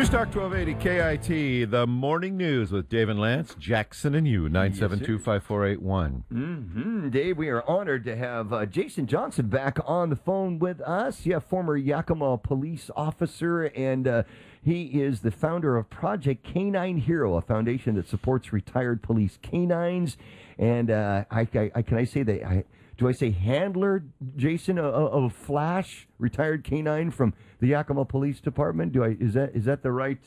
Newstalk 1280 KIT, the morning news with Dave and Lance, Jackson and you, 972-5481. Dave, we are honored to have Jason Johnson back on the phone with us. Yeah, former Yakima police officer, and he is the founder of Project Canine Hero, a foundation that supports retired police canines. And do I say handler, Jason, of Flash, retired canine from the Yakima Police Department? Is that the right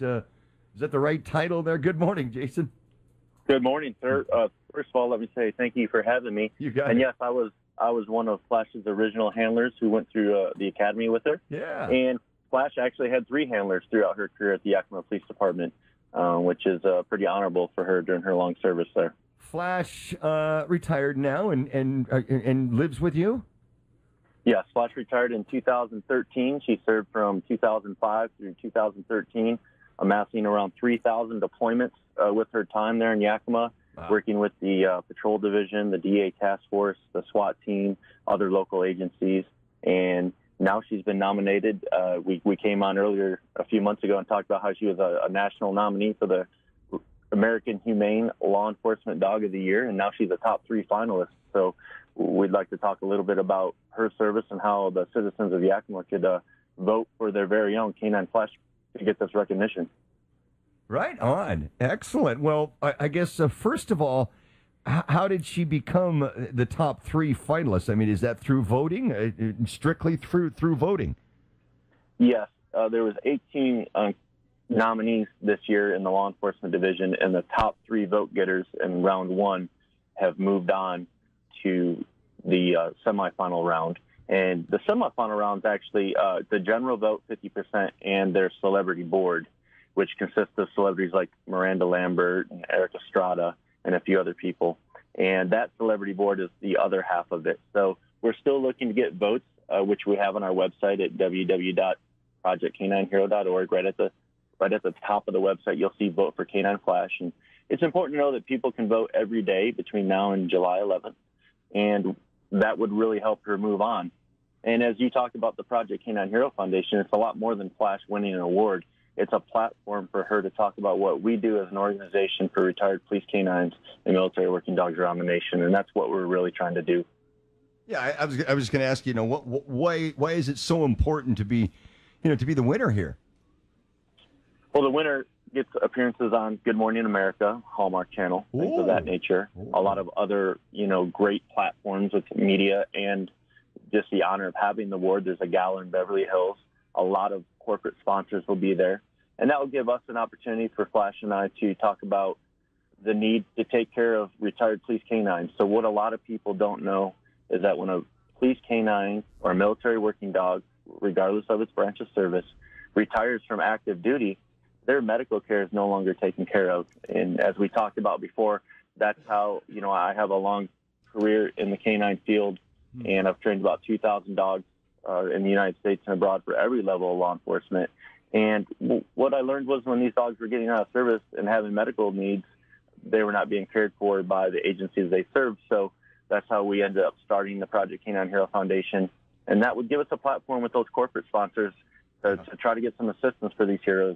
title there? Good morning, Jason. Good morning, sir. First of all, let me say thank you for having me. You got and it. yes, I was one of Flash's original handlers who went through the academy with her. Yeah. And Flash actually had 3 handlers throughout her career at the Yakima Police Department, which is pretty honorable for her during her long service there. Flash retired now and lives with you? Yes, Flash retired in 2013. She served from 2005 through 2013, amassing around 3,000 deployments with her time there in Yakima, working with the Patrol Division, the DA Task Force, the SWAT team, other local agencies. And now she's been nominated. We came on earlier a few months ago and talked about how she was a national nominee for the American Humane Law Enforcement Dog of the Year, and now she's a top 3 finalist. So we'd like to talk a little bit about her service and how the citizens of Yakima could vote for their very own Canine Flash to get this recognition. Right on. Excellent. Well, I guess, first of all, how did she become the top 3 finalists? I mean, is that through voting, strictly through voting? Yes. There was 18 nominees this year in the law enforcement division, and the top 3 vote getters in round 1 have moved on to the semifinal round. And the semifinal round is actually the general vote 50% and their celebrity board, which consists of celebrities like Miranda Lambert and Eric Estrada and a few other people. And that celebrity board is the other half of it. So we're still looking to get votes, which we have on our website at www.projectcaninehero.org. Right at the top of the website, you'll see Vote for Canine Flash. And it's important to know that people can vote every day between now and July 11th. And that would really help her move on. And as you talked about the Project Canine Hero Foundation, it's a lot more than Flash winning an award. It's a platform for her to talk about what we do as an organization for retired police canines and military working dogs around the nation. And that's what we're really trying to do. Yeah, I was just going to ask you, why is it so important to be the winner here? Well, the winner gets appearances on Good Morning America, Hallmark Channel, things of that nature. A lot of other, great platforms with media, and just the honor of having the award. There's a gala in Beverly Hills. A lot of corporate sponsors will be there. And that will give us an opportunity for Flash and I to talk about the need to take care of retired police canines. So what a lot of people don't know is that when a police canine or a military working dog, regardless of its branch of service, retires from active duty, their medical care is no longer taken care of. And as we talked about before, that's how, I have a long career in the canine field, and I've trained about 2,000 dogs in the United States and abroad for every level of law enforcement. And what I learned was when these dogs were getting out of service and having medical needs, they were not being cared for by the agencies they served. So that's how we ended up starting the Project Canine Hero Foundation. And that would give us a platform with those corporate sponsors to try to get some assistance for these heroes.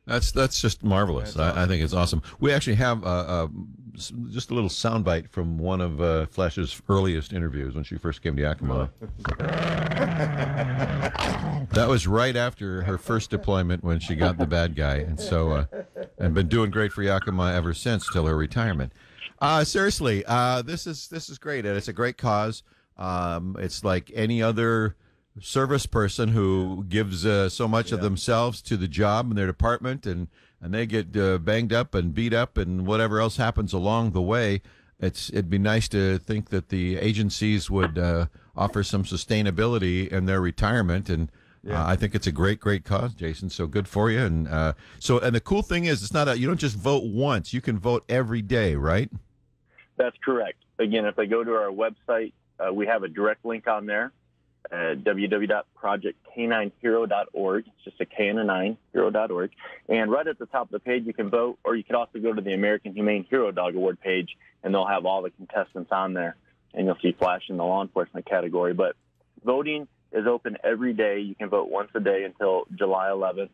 That's just marvelous. I think it's awesome. We actually have just a little soundbite from one of Flash's earliest interviews when she first came to Yakima. That was right after her first deployment when she got the bad guy, and so and been doing great for Yakima ever since till her retirement. Seriously, this is great, and it's a great cause. It's like any other service person who gives so much of themselves to the job and their department, and they get banged up and beat up and whatever else happens along the way. It'd be nice to think that the agencies would offer some sustainability in their retirement, and I think it's a great cause, Jason. So good for you. And and the cool thing is, it's not you don't just vote once; you can vote every day, right? That's correct. Again, if they go to our website, we have a direct link on there. www.projectcaninehero.org. It's just a K and a 9, hero.org. And right at the top of the page, you can vote, or you could also go to the American Humane Hero Dog Award page, and they'll have all the contestants on there, and you'll see Flash in the law enforcement category. But voting is open every day. You can vote once a day until July 11th,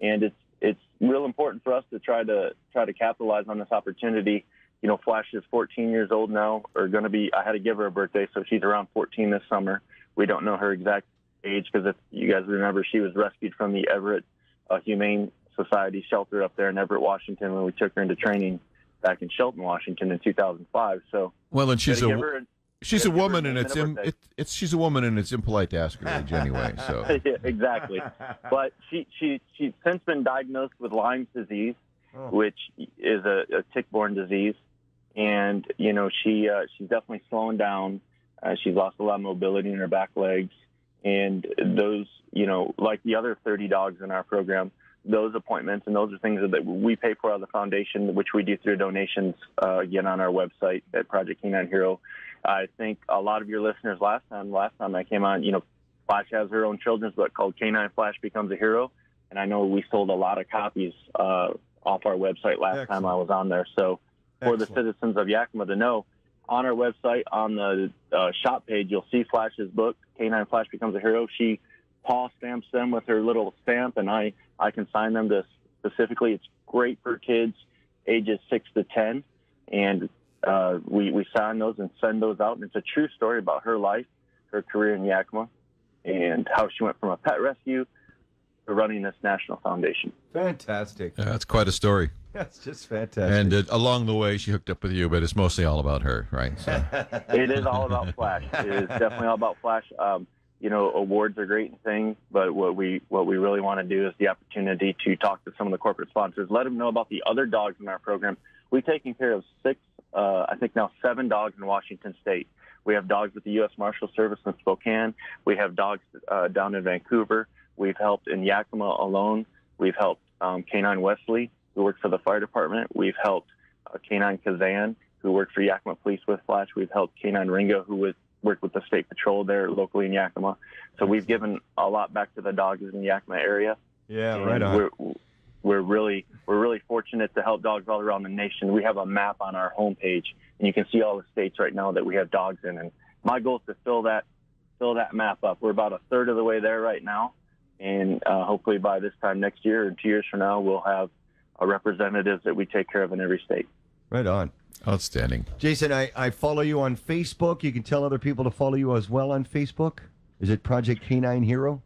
and it's real important for us to try to capitalize on this opportunity. You know, Flash is 14 years old now, or going to be. I had to give her a birthday, so she's around 14 this summer. We don't know her exact age because if you guys remember, she was rescued from the Everett Humane Society shelter up there in Everett, Washington, when we took her into training back in Shelton, Washington in 2005. So, well, and she's a woman, and she's a woman, and it's impolite to ask her age anyway. So yeah, exactly. But she's since been diagnosed with Lyme's disease, which is a tick-borne disease, and you know she's definitely slowing down. She's lost a lot of mobility in her back legs, and those, you know, like the other 30 dogs in our program, those appointments and those are things that we pay for out of the foundation, which we do through donations, again, on our website at Project Canine Hero. I think a lot of your listeners last time I came on, you know, Flash has her own children's book called Canine Flash Becomes a Hero. And I know we sold a lot of copies off our website last time I was on there. So for the citizens of Yakima to know, on our website, on the shop page, you'll see Flash's book, Canine Flash Becomes a Hero. She paw stamps them with her little stamp, and I can sign them to specifically. It's great for kids ages 6 to 10, and we sign those and send those out. And it's a true story about her life, her career in Yakima, and how she went from a pet rescue to running this national foundation. Fantastic. Yeah, that's quite a story. That's just fantastic. And along the way, she hooked up with you, but it's mostly all about her, right? So. It is all about Flash. It is definitely all about Flash. You know, awards are great and things, but what we really want to do is the opportunity to talk to some of the corporate sponsors, let them know about the other dogs in our program. We've taken care of 7 dogs in Washington State. We have dogs with the U.S. Marshal Service in Spokane. We have dogs down in Vancouver. We've helped in Yakima alone. We've helped Canine Wesley, who works for the fire department. We've helped Canine Kazan, who worked for Yakima Police with Flash. We've helped Canine Ringo, who worked with the state patrol there locally in Yakima. So we've given a lot back to the dogs in the Yakima area. Yeah, and right on. We're really fortunate to help dogs all around the nation. We have a map on our homepage, and you can see all the states right now that we have dogs in. And my goal is to fill that map up. We're about a third of the way there right now, and hopefully by this time next year or 2 years from now, we'll have representatives that we take care of in every state. Right on. Outstanding. Jason, I follow you on Facebook. You can tell other people to follow you as well on Facebook. Is it Project Canine Hero?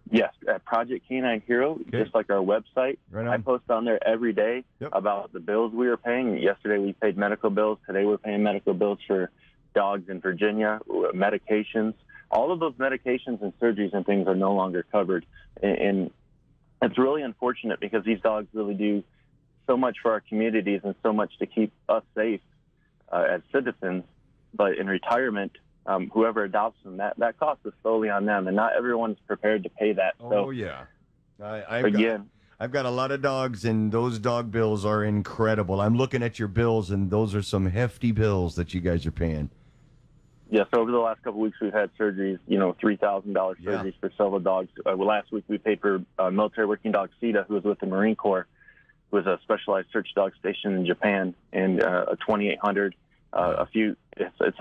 Yes, at Project Canine Hero, just like our website. Right on. I post on there every day about the bills we were paying. Yesterday we paid medical bills. Today we're paying medical bills for dogs in Virginia, medications. All of those medications and surgeries and things are no longer covered. And it's really unfortunate because these dogs really do so much for our communities and so much to keep us safe as citizens. But in retirement, whoever adopts them, that cost is solely on them, and not everyone's prepared to pay that. Oh, yeah. I've got a lot of dogs, and those dog bills are incredible. I'm looking at your bills, and those are some hefty bills that you guys are paying. Yes, over the last couple of weeks, we've had surgeries, $3,000 surgeries for several dogs. Last week, we paid for military working dog Sita, who was with the Marine Corps, who was a specialized search dog station in Japan, and a 2800. It's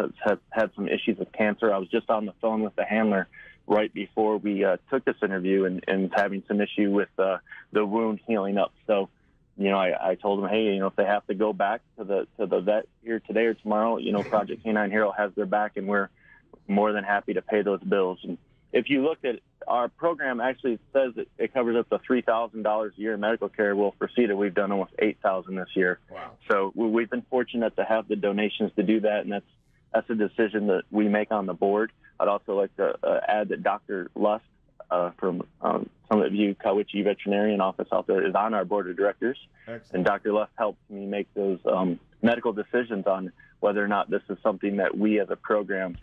had some issues with cancer. I was just on the phone with the handler right before we took this interview, and having some issue with the wound healing up. So, I told them, hey, if they have to go back to the vet here today or tomorrow, Project Canine Hero has their back, and we're more than happy to pay those bills. And if you look at our program, actually says that it covers up to $3,000 a year in medical care. Well, for CETA, we've done almost $8,000 this year. Wow! So we've been fortunate to have the donations to do that, and that's a decision that we make on the board. I'd also like to add that Dr. Lust from some of you, Kawichi Veterinarian Office out there, is on our board of directors. Excellent. And Dr. Lust helps me make those medical decisions on whether or not this is something that we as a program,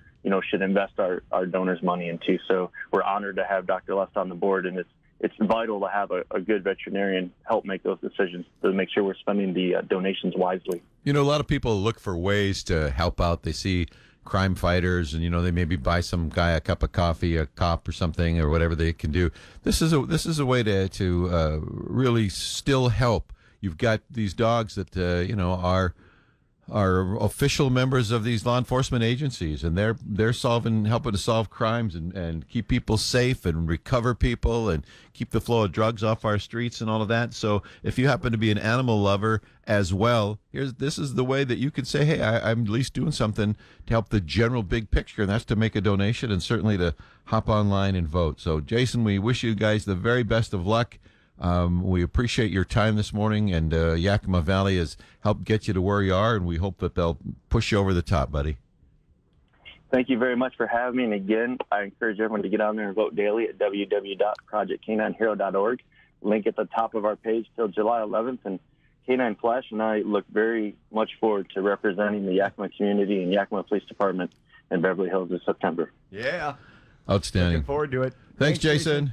should invest our donors' money into. So we're honored to have Dr. Lust on the board, and it's vital to have a good veterinarian help make those decisions to make sure we're spending the donations wisely. A lot of people look for ways to help out. They see crime fighters, and they maybe buy some guy a cup of coffee, a cop or something, or whatever they can do. This is a way to really still help. You've got these dogs that are are official members of these law enforcement agencies, and they're helping to solve crimes and keep people safe and recover people and keep the flow of drugs off our streets and all of that. So if you happen to be an animal lover as well, this is the way that you could say, hey, I'm at least doing something to help the general big picture, and that's to make a donation and certainly to hop online and vote. So Jason, we wish you guys the very best of luck. We appreciate your time this morning, and Yakima Valley has helped get you to where you are, and we hope that they'll push you over the top, buddy. Thank you very much for having me. And again, I encourage everyone to get on there and vote daily at www.projectk9hero.org. Link at the top of our page till July 11th. And K9 Flash and I look very much forward to representing the Yakima community and Yakima Police Department in Beverly Hills this September. Yeah. Outstanding. Looking forward to it. Thanks, Jason.